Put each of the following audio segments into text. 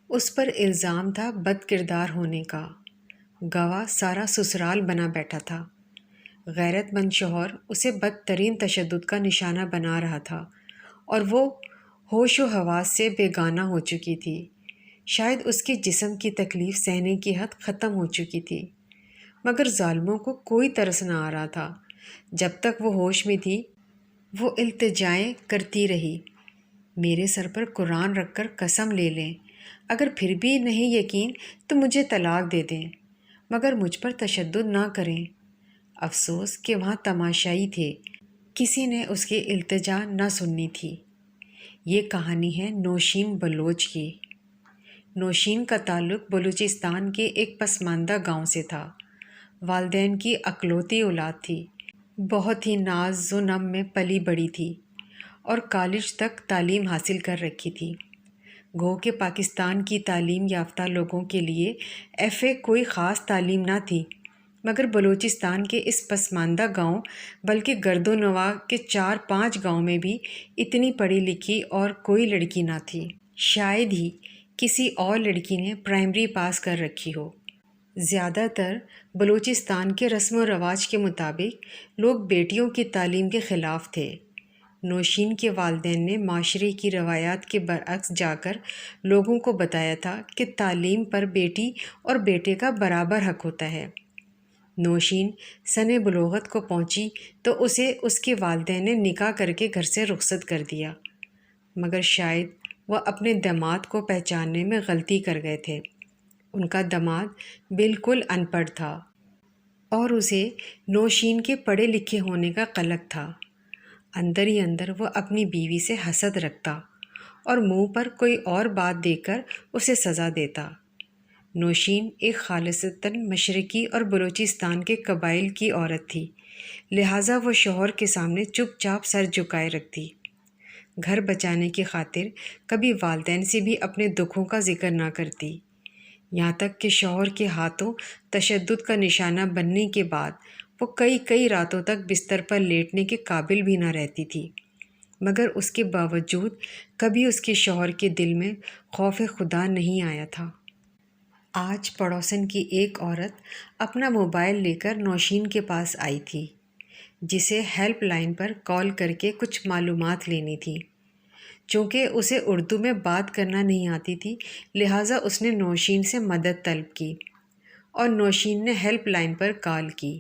اس پر الزام تھا بد کردار ہونے کا۔ گواہ سارا سسرال بنا بیٹھا تھا۔ غیرت مند شوہر اسے بدترین تشدد کا نشانہ بنا رہا تھا اور وہ ہوش و حواس سے بیگانہ ہو چکی تھی۔ شاید اس کے جسم کی تکلیف سہنے کی حد ختم ہو چکی تھی، مگر ظالموں کو کوئی ترس نہ آ رہا تھا۔ جب تک وہ ہوش میں تھی وہ التجائیں کرتی رہی، میرے سر پر قرآن رکھ کر قسم لے لیں، اگر پھر بھی نہیں یقین تو مجھے طلاق دے دیں، مگر مجھ پر تشدد نہ کریں۔ افسوس کہ وہاں تماشائی تھے، کسی نے اس کی التجا نہ سننی تھی۔ یہ کہانی ہے نوشین بلوچ کی۔ نوشین کا تعلق بلوچستان کے ایک پسماندہ گاؤں سے تھا۔ والدین کی اکلوتی اولاد تھی، بہت ہی ناز و نم میں پلی بڑی تھی اور کالج تک تعلیم حاصل کر رکھی تھی۔ گو کہ پاکستان کی تعلیم یافتہ لوگوں کے لیے FA کوئی خاص تعلیم نہ تھی، مگر بلوچستان کے اس پسماندہ گاؤں بلکہ گرد و نواح کے 4-5 گاؤں میں بھی اتنی پڑھی لکھی اور کوئی لڑکی نہ تھی۔ شاید ہی کسی اور لڑکی نے پرائمری پاس کر رکھی ہو۔ زیادہ تر بلوچستان کے رسم و رواج کے مطابق لوگ بیٹیوں کی تعلیم کے خلاف تھے۔ نوشین کے والدین نے معاشرے کی روایات کے برعکس جا کر لوگوں کو بتایا تھا کہ تعلیم پر بیٹی اور بیٹے کا برابر حق ہوتا ہے۔ نوشین سن بلوغت کو پہنچی تو اسے اس کے والدین نے نکاح کر کے گھر سے رخصت کر دیا، مگر شاید وہ اپنے داماد کو پہچاننے میں غلطی کر گئے تھے۔ ان کا داماد بالکل ان پڑھ تھا اور اسے نوشین کے پڑھے لکھے ہونے کا قلق تھا۔ اندر ہی اندر وہ اپنی بیوی سے حسد رکھتا اور منہ پر کوئی اور بات دے کر اسے سزا دیتا۔ نوشین ایک خالصتاً مشرقی اور بلوچستان کے قبائل کی عورت تھی، لہٰذا وہ شوہر کے سامنے چپ چاپ سر جھکائے رکھتی۔ گھر بچانے کی خاطر کبھی والدین سے بھی اپنے دکھوں کا ذکر نہ کرتی، یہاں تک کہ شوہر کے ہاتھوں تشدد کا نشانہ بننے کے بعد وہ کئی راتوں تک بستر پر لیٹنے کے قابل بھی نہ رہتی تھی، مگر اس کے باوجود کبھی اس کے شوہر کے دل میں خوف خدا نہیں آیا تھا۔ آج پڑوسن کی ایک عورت اپنا موبائل لے کر نوشین کے پاس آئی تھی، جسے ہیلپ لائن پر کال کر کے کچھ معلومات لینی تھی۔ چونکہ اسے اردو میں بات کرنا نہیں آتی تھی، لہٰذا اس نے نوشین سے مدد طلب کی اور نوشین نے ہیلپ لائن پر کال کی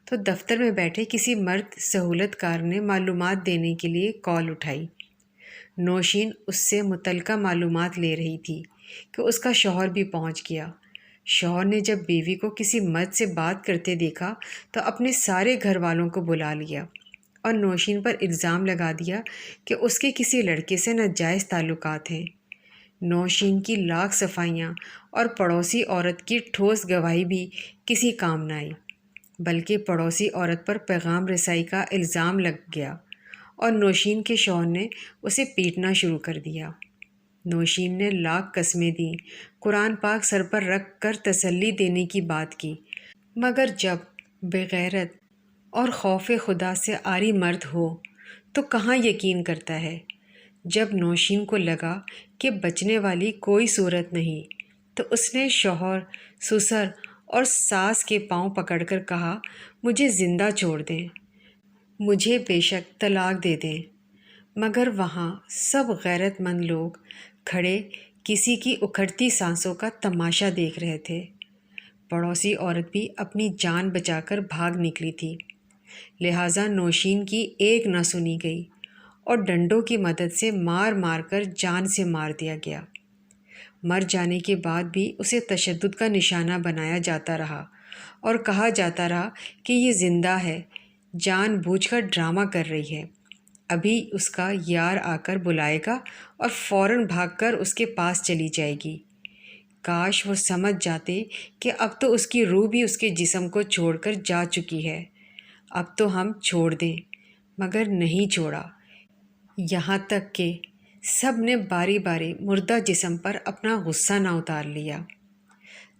تو دفتر میں بیٹھے کسی مرد سہولت کار نے معلومات دینے کے لیے کال اٹھائی۔ نوشین اس سے متعلقہ معلومات لے رہی تھی کہ اس کا شوہر بھی پہنچ گیا۔ شوہر نے جب بیوی کو کسی مرد سے بات کرتے دیکھا تو اپنے سارے گھر والوں کو بلا لیا اور نوشین پر الزام لگا دیا کہ اس کے کسی لڑکے سے ناجائز تعلقات ہیں۔ نوشین کی لاکھ صفائیاں اور پڑوسی عورت کی ٹھوس گواہی بھی کسی کام نہ آئی، بلکہ پڑوسی عورت پر پیغام رسائی کا الزام لگ گیا اور نوشین کے شوہر نے اسے پیٹنا شروع کر دیا۔ نوشین نے لاکھ قسمیں دیں، قرآن پاک سر پر رکھ کر تسلی دینے کی بات کی، مگر جب بغیرت اور خوف خدا سے عاری مرد ہو تو کہاں یقین کرتا ہے۔ جب نوشین کو لگا کہ بچنے والی کوئی صورت نہیں تو اس نے شوہر، سسر اور ساس کے پاؤں پکڑ کر کہا، مجھے زندہ چھوڑ دیں، مجھے بے شک طلاق دے دیں، مگر وہاں سب غیرت مند لوگ کھڑے کسی کی اکھڑتی سانسوں کا تماشا دیکھ رہے تھے۔ پڑوسی عورت بھی اپنی جان بچا کر بھاگ نکلی تھی، لہٰذا نوشین کی ایک نہ سنی گئی اور ڈنڈوں کی مدد سے مار مار کر جان سے مار دیا گیا۔ مر جانے کے بعد بھی اسے تشدد کا نشانہ بنایا جاتا رہا اور کہا جاتا رہا کہ یہ زندہ ہے، جان بوجھ کر ڈرامہ کر رہی ہے، ابھی اس کا یار آ کر بلائے گا اور فوراً بھاگ کر اس کے پاس چلی جائے گی۔ کاش وہ سمجھ جاتے کہ اب تو اس کی روح بھی اس کے جسم کو چھوڑ کر جا چکی ہے، اب تو ہم چھوڑ دیں، مگر نہیں چھوڑا، یہاں تک کہ سب نے باری باری مردہ جسم پر اپنا غصہ نہ اتار لیا۔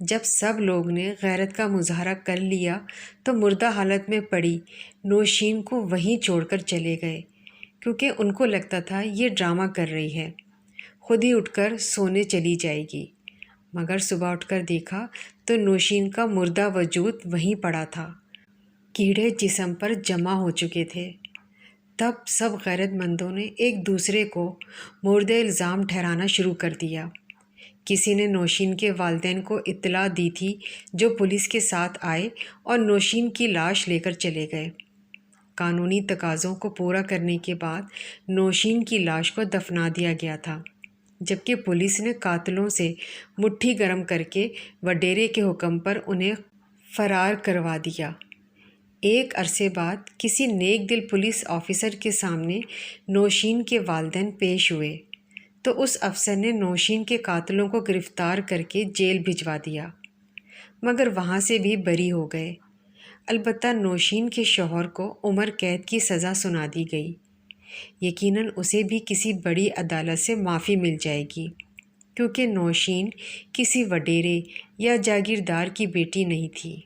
جب سب لوگ نے غیرت کا مظاہرہ کر لیا تو مردہ حالت میں پڑی نوشین کو وہیں چھوڑ کر چلے گئے، کیونکہ ان کو لگتا تھا یہ ڈرامہ کر رہی ہے، خود ہی اٹھ کر سونے چلی جائے گی۔ مگر صبح اٹھ کر دیکھا تو نوشین کا مردہ وجود وہیں پڑا تھا، کیڑے جسم پر جمع ہو چکے تھے۔ تب سب غیرت مندوں نے ایک دوسرے کو مورد الزام ٹھہرانا شروع کر دیا۔ کسی نے نوشین کے والدین کو اطلاع دی تھی، جو پولیس کے ساتھ آئے اور نوشین کی لاش لے کر چلے گئے۔ قانونی تقاضوں کو پورا کرنے کے بعد نوشین کی لاش کو دفنا دیا گیا تھا، جبکہ پولیس نے قاتلوں سے مٹھی گرم کر کے وڈیرے کے حکم پر انہیں فرار کروا دیا۔ ایک عرصے بعد کسی نیک دل پولیس آفیسر کے سامنے نوشین کے والدین پیش ہوئے تو اس افسر نے نوشین کے قاتلوں کو گرفتار کر کے جیل بھجوا دیا، مگر وہاں سے بھی بری ہو گئے۔ البتہ نوشین کے شوہر کو عمر قید کی سزا سنا دی گئی۔ یقیناً اسے بھی کسی بڑی عدالت سے معافی مل جائے گی، کیونکہ نوشین کسی وڈیرے یا جاگیردار کی بیٹی نہیں تھی۔